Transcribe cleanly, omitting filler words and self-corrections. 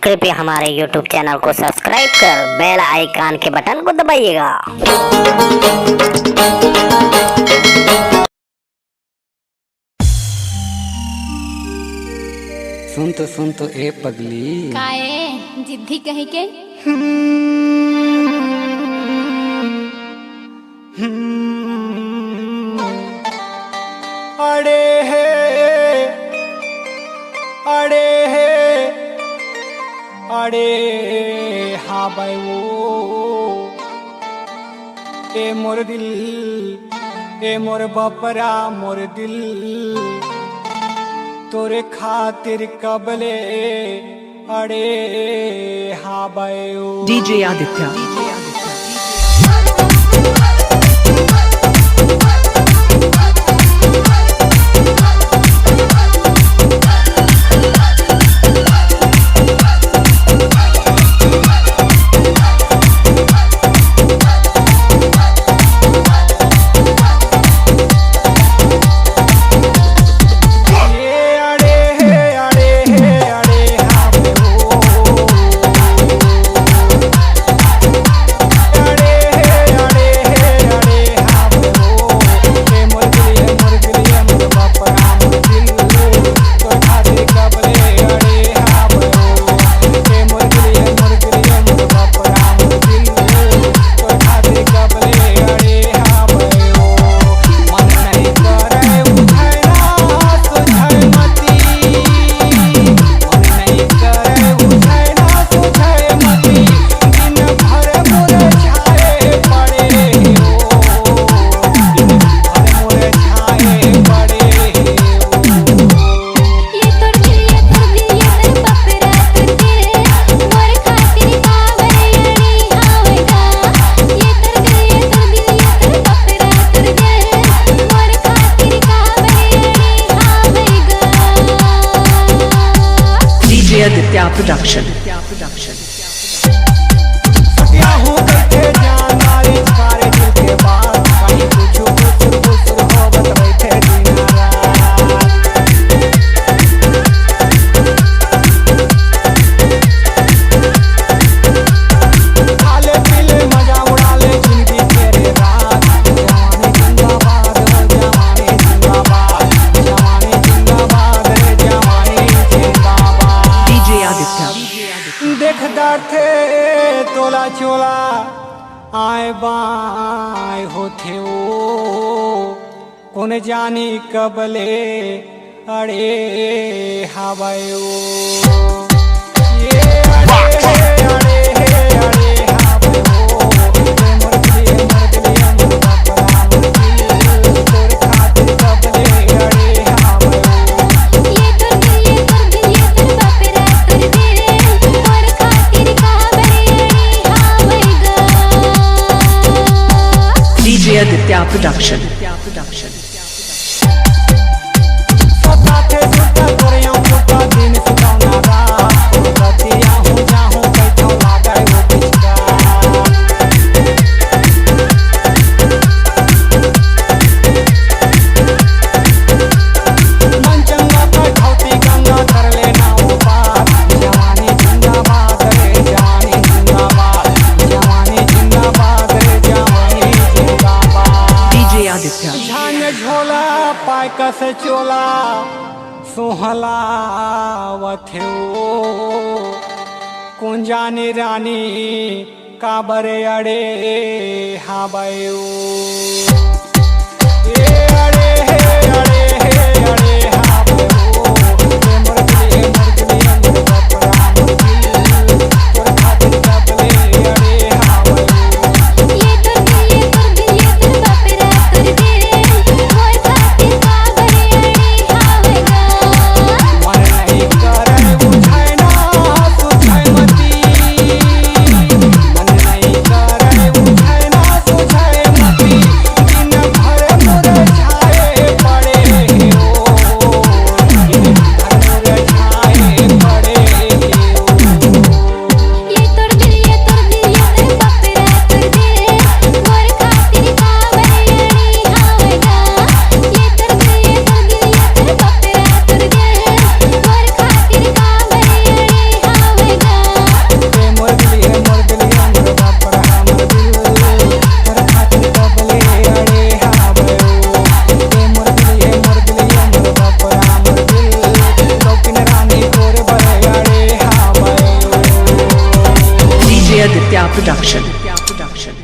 कृपया हमारे YouTube channel को सब्सक्राइब कर बेल आइकन के बटन को दबाइएगा। सुन तो ए पगली काए जिद्दी कहीं के अड़े हे अड़े हे अड़े हाँ भाई वो ए मोर दिल ए मोर बपरा मोर दिल तोरे खातिर कबले अड़े हाँ भाई DJ Aditya. Aditya Production. थे तोला चोला आए बाए होते ओ कौन जानी कबले अड़े हवाए ओ ये अड़े DJ Aditya Production. झोला पाय कस चोला सोहला वथे कौन जाने रानी काबरे अड़े हाँ भाई Production.